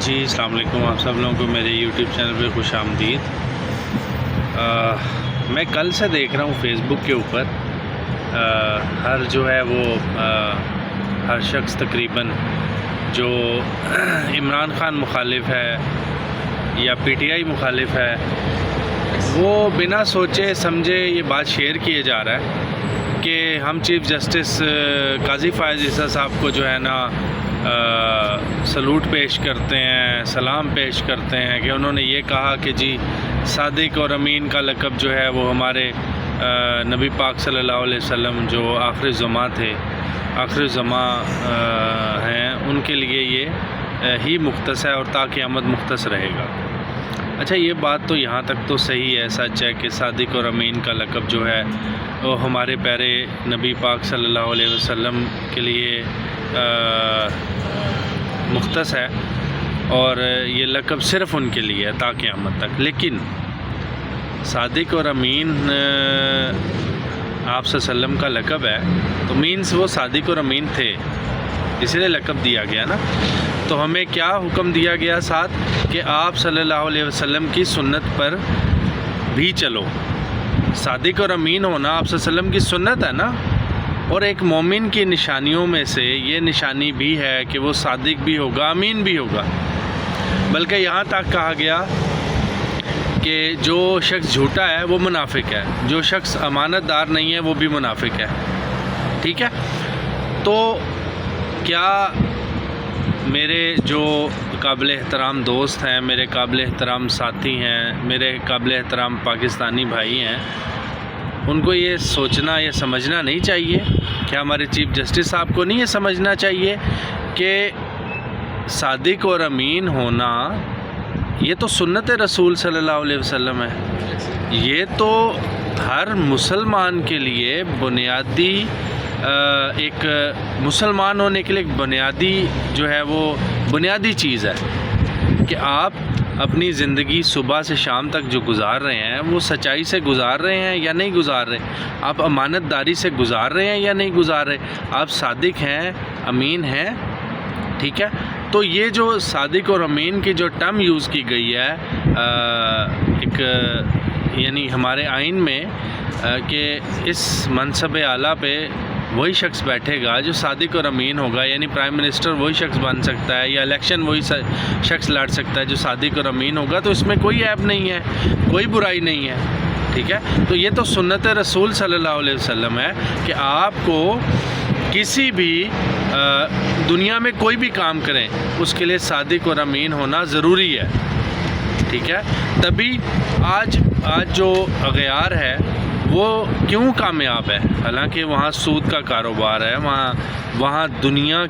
جی السلام علیکم، آپ سب لوگوں کو میرے یوٹیوب چینل پہ خوش آمدید۔ میں کل سے دیکھ رہا ہوں فیس بک کے اوپر ہر جو ہے وہ ہر شخص تقریباً جو عمران خان مخالف ہے یا پی ٹی آئی مخالف ہے، وہ بنا سوچے سمجھے یہ بات شیئر کیے جا رہا ہے کہ ہم چیف جسٹس قاضی فائز عیسیٰ صاحب کو جو ہے نا سلوٹ پیش کرتے ہیں، سلام پیش کرتے ہیں کہ انہوں نے یہ کہا کہ جی صادق اور امین کا لقب جو ہے وہ ہمارے نبی پاک صلی اللہ علیہ وسلم جو آخر الزماں تھے، آخر الزماں ہیں، ان کے لیے یہ ہی مختص ہے اور تا قیامت مختص رہے گا۔ اچھا، یہ بات تو یہاں تک تو صحیح ہے، سچ ہے کہ صادق اور امین کا لقب جو ہے وہ ہمارے پیارے نبی پاک صلی اللہ علیہ وسلم کے لیے مختص ہے اور یہ لقب صرف ان کے لیے ہے تا قیامت تک۔ لیکن صادق اور امین آپ صلی اللہ علیہ وسلم کا لقب ہے، تو مینس وہ صادق اور امین تھے، اسی لیے لقب دیا گیا نا۔ تو ہمیں کیا حکم دیا گیا ساتھ کہ آپ صلی اللہ علیہ وسلم کی سنت پر بھی چلو۔ صادق اور امین ہونا آپ صلی اللہ علیہ وسلم کی سنت ہے نا، اور ایک مومن کی نشانیوں میں سے یہ نشانی بھی ہے کہ وہ صادق بھی ہوگا، امین بھی ہوگا۔ بلکہ یہاں تک کہا گیا کہ جو شخص جھوٹا ہے وہ منافق ہے، جو شخص امانت دار نہیں ہے وہ بھی منافق ہے، ٹھیک ہے۔ تو کیا میرے جو قابل احترام دوست ہیں، میرے قابل احترام ساتھی ہیں، میرے قابل احترام پاکستانی بھائی ہیں، ان کو یہ سوچنا، یہ سمجھنا نہیں چاہیے کہ ہمارے چیف جسٹس صاحب کو نہیں یہ سمجھنا چاہیے کہ صادق اور امین ہونا یہ تو سنت رسول صلی اللہ علیہ وسلم ہے، یہ تو ہر مسلمان کے لیے بنیادی ایک مسلمان ہونے کے لیے ایک بنیادی جو ہے وہ بنیادی چیز ہے کہ آپ اپنی زندگی صبح سے شام تک جو گزار رہے ہیں وہ سچائی سے گزار رہے ہیں یا نہیں گزار رہے، آپ امانت داری سے گزار رہے ہیں یا نہیں گزار رہے، آپ صادق ہیں، امین ہیں، ٹھیک ہے۔ تو یہ جو صادق اور امین کی جو ٹرم یوز کی گئی ہے ایک یعنی ہمارے آئین میں کہ اس منصب اعلیٰ پہ وہی شخص بیٹھے گا جو صادق اور امین ہوگا، یعنی پرائم منسٹر وہی شخص بن سکتا ہے یا الیکشن وہی شخص لڑ سکتا ہے جو صادق اور امین ہوگا، تو اس میں کوئی عیب نہیں ہے، کوئی برائی نہیں ہے، ٹھیک ہے۔ تو یہ تو سنت رسول صلی اللہ علیہ وسلم ہے کہ آپ کو کسی بھی دنیا میں کوئی بھی کام کریں اس کے لیے صادق اور امین ہونا ضروری ہے، ٹھیک ہے۔ تبھی آج جو اغیار ہے وہ کیوں کامیاب ہے، حالانکہ وہاں سود کا کاروبار ہے، وہاں دنیا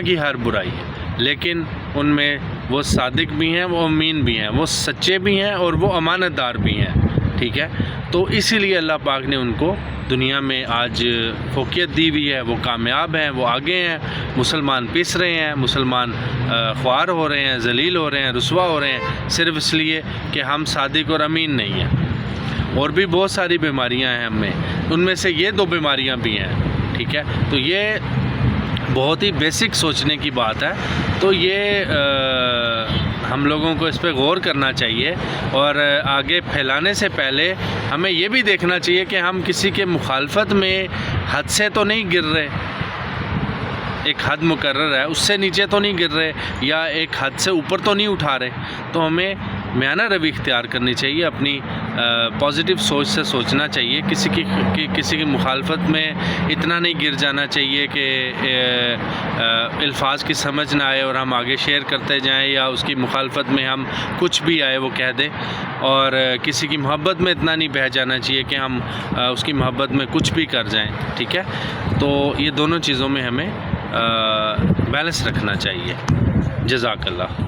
کی ہر برائی ہے، لیکن ان میں وہ صادق بھی ہیں، وہ امین بھی ہیں، وہ سچے بھی ہیں اور وہ امانت دار بھی ہیں، ٹھیک ہے۔ تو اسی لیے اللہ پاک نے ان کو دنیا میں آج فوقیت دی ہوئی ہے، وہ کامیاب ہیں، وہ آگے ہیں، مسلمان پس رہے ہیں، مسلمان خوار ہو رہے ہیں، ذلیل ہو رہے ہیں، رسوا ہو رہے ہیں، صرف اس لیے کہ ہم صادق اور امین نہیں ہیں۔ اور بھی بہت ساری بیماریاں ہیں ہمیں، ان میں سے یہ 2 بیماریاں بھی ہیں، ٹھیک ہے۔ تو یہ بہت ہی بیسک سوچنے کی بات ہے، تو یہ ہم لوگوں کو اس پہ غور کرنا چاہیے اور آگے پھیلانے سے پہلے ہمیں یہ بھی دیکھنا چاہیے کہ ہم کسی کے مخالفت میں حد سے تو نہیں گر رہے، ایک حد مقرر ہے اس سے نیچے تو نہیں گر رہے یا ایک حد سے اوپر تو نہیں اٹھا رہے، تو ہمیں میانہ روی اختیار کرنی چاہیے، اپنی پازیٹیو سوچ سے سوچنا چاہیے، کسی کی مخالفت میں اتنا نہیں گر جانا چاہیے کہ الفاظ کی سمجھ نہ آئے اور ہم آگے شیئر کرتے جائیں یا اس کی مخالفت میں ہم کچھ بھی آئے وہ کہہ دیں، اور کسی کی محبت میں اتنا نہیں بہہ جانا چاہیے کہ ہم اس کی محبت میں کچھ بھی کر جائیں، ٹھیک ہے۔ تو یہ دونوں چیزوں میں ہمیں بیلنس رکھنا چاہیے۔ جزاک اللہ۔